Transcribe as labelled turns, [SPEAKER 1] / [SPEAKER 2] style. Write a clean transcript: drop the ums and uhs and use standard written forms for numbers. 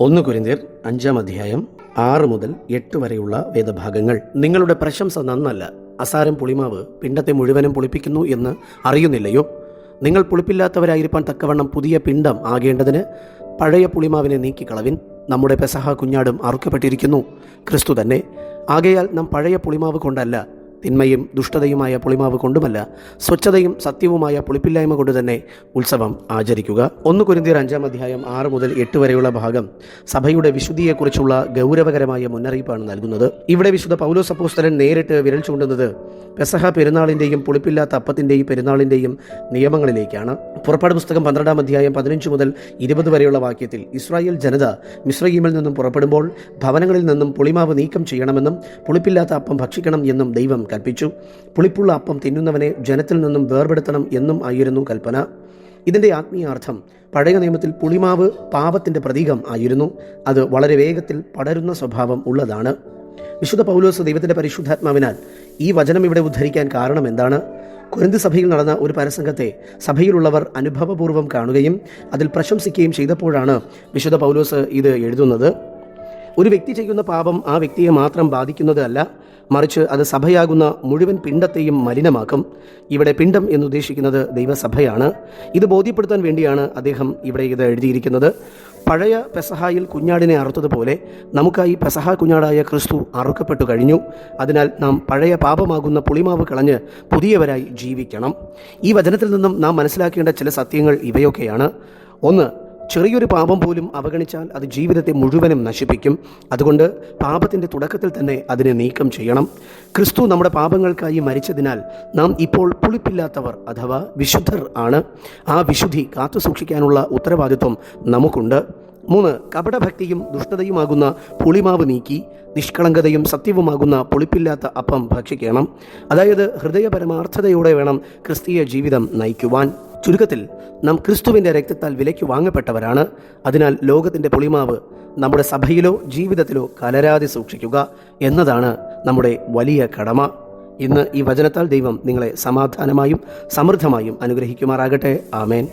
[SPEAKER 1] 1 കൊരിന്ത്യർ 5-ാം അധ്യായം 6 മുതൽ 8 വരെയുള്ള വേദഭാഗങ്ങൾ. നിങ്ങളുടെ പ്രശംസ നന്നല്ല. അസാരം പുളിമാവ് പിണ്ടത്തെ മുഴുവനും പുളിപ്പിക്കുന്നു എന്ന് അറിയുന്നില്ലയോ? നിങ്ങൾ പുളിപ്പില്ലാത്തവരായിരിക്കാൻ തക്കവണ്ണം പുതിയ പിണ്ടം ആകേണ്ടതിന് പഴയ പുളിമാവിനെ നീക്കിക്കളവിൻ. നമ്മുടെ പെസഹ കുഞ്ഞാടും അറുക്കപ്പെട്ടിരിക്കുന്നു, ക്രിസ്തു തന്നെ. ആകയാൽ നാം പഴയ പുളിമാവ് കൊണ്ടല്ല, തിന്മയും ദുഷ്ടതയുമായ പുളിമാവ് കൊണ്ടുമല്ല, സ്വച്ഛതയും സത്യവുമായ പുളിപ്പില്ലായ്മ കൊണ്ട് തന്നെ ഉത്സവം ആചരിക്കുക. 1 കൊരിന്ത്യർ 5-ാം അധ്യായം 6 മുതൽ 8 വരെയുള്ള ഭാഗം സഭയുടെ വിശുദ്ധിയെക്കുറിച്ചുള്ള ഗൗരവകരമായ മുന്നറിയിപ്പാണ് നൽകുന്നത്. ഇവിടെ വിശുദ്ധ പൗലോസ് അപ്പോസ്തലൻ നേരിട്ട് വിരൽ ചൂണ്ടുന്നത് പെസഹ പെരുന്നാളിൻ്റെയും പുളിപ്പില്ലാത്ത അപ്പത്തിൻ്റെയും പെരുന്നാളിൻ്റെയും നിയമങ്ങളിലേക്കാണ്. പുറപ്പാട് പുസ്തകം 12-ാം അധ്യായം 15 മുതൽ 20 വരെയുള്ള വാക്യത്തിൽ ഇസ്രായേൽ ജനത മിസ്രയീമിൽ നിന്നും പുറപ്പെടുമ്പോൾ ഭവനങ്ങളിൽ നിന്നും പുളിമാവ് നീക്കം ചെയ്യണമെന്നും പുളിപ്പില്ലാത്ത അപ്പം ഭക്ഷിക്കണം എന്നും ദൈവം കൽപ്പിച്ചു. പുളിപ്പുള്ള അപ്പം തിന്നുന്നവനെ ജനത്തിൽ നിന്നും വേർപെടുത്തണം എന്നും ആയിരുന്നു കൽപ്പന. ഇതിൻ്റെ ആത്മീയാർത്ഥം പഴയ നിയമത്തിൽ പുളിമാവ് പാപത്തിൻ്റെ പ്രതീകം ആയിരുന്നു. അത് വളരെ വേഗത്തിൽ പടരുന്ന സ്വഭാവം ഉള്ളതാണ്. വിശുദ്ധ പൗലോസ് ദൈവത്തിൻ്റെ പരിശുദ്ധാത്മാവിനാൽ ഈ വചനം ഇവിടെ ഉദ്ധരിക്കാൻ കാരണം എന്താണ്? കൊരിന്ത് സഭയിൽ നടന്ന ഒരു പരസംഗത്തെ സഭയിലുള്ളവർ അനുഭവപൂർവ്വം കാണുകയും അതിൽ പ്രശംസിക്കുകയും ചെയ്തപ്പോഴാണ് വിശുദ്ധ പൗലോസ് ഇത് എഴുതുന്നത്. ഒരു വ്യക്തി ചെയ്യുന്ന പാപം ആ വ്യക്തിയെ മാത്രം ബാധിക്കുന്നത് അല്ല, മറിച്ച് അത് സഭയാകുന്ന മുഴുവൻ പിണ്ടത്തെയും മലിനമാക്കും. ഇവിടെ പിണ്ടം എന്നുദ്ദേശിക്കുന്നത് ദൈവസഭയാണ്. ഇത് ബോധ്യപ്പെടുത്താൻ വേണ്ടിയാണ് അദ്ദേഹം ഇവിടെ ഇത് എഴുതിയിരിക്കുന്നത്. പഴയ പെസഹായിൽ കുഞ്ഞാടിനെ അറുത്തതുപോലെ നമുക്കായി പെസഹ കുഞ്ഞാടായ ക്രിസ്തു അറുക്കപ്പെട്ടു കഴിഞ്ഞു. അതിനാൽ നാം പഴയ പാപമാകുന്ന പുളിമാവ് കളഞ്ഞ് പുതിയവരായി ജീവിക്കണം. ഈ വചനത്തിൽ നിന്നും നാം മനസ്സിലാക്കേണ്ട ചില സത്യങ്ങൾ ഇവയൊക്കെയാണ്. 1. ചെറിയൊരു പാപം പോലും അവഗണിച്ചാൽ അത് ജീവിതത്തെ മുഴുവനും നശിപ്പിക്കും. അതുകൊണ്ട് പാപത്തിൻ്റെ തുടക്കത്തിൽ തന്നെ അതിനെ നീക്കം ചെയ്യണം. ക്രിസ്തു നമ്മുടെ പാപങ്ങൾക്കായി മരിച്ചതിനാൽ നാം ഇപ്പോൾ പുളിപ്പില്ലാത്തവർ അഥവാ വിശുദ്ധർ ആണ്. ആ വിശുദ്ധി കാത്തു സൂക്ഷിക്കാനുള്ള ഉത്തരവാദിത്വം നമുക്കുണ്ട്. 3. കപടഭക്തിയും ദുഷ്ടതയുമാകുന്ന പുളിമാവ് നീക്കി നിഷ്കളങ്കതയും സത്യവുമാകുന്ന പുളിപ്പില്ലാത്ത അപ്പം ഭക്ഷിക്കണം. അതായത് ഹൃദയപരമാർത്ഥതയോടെ വേണം ക്രിസ്തീയ ജീവിതം നയിക്കുവാൻ. ചുരുക്കത്തിൽ നാം ക്രിസ്തുവിൻ്റെ രക്തത്താൽ വിലയ്ക്ക് വാങ്ങപ്പെട്ടവരാണ്. അതിനാൽ ലോകത്തിൻ്റെ പുളിമാവ് നമ്മുടെ സഭയിലോ ജീവിതത്തിലോ കലരാതെ സൂക്ഷിക്കുക എന്നതാണ് നമ്മുടെ വലിയ കടമ. ഇന്ന് ഈ വചനത്താൽ ദൈവം നിങ്ങളെ സമാധാനമായും സമൃദ്ധമായും അനുഗ്രഹിക്കുമാറാകട്ടെ. ആമേൻ.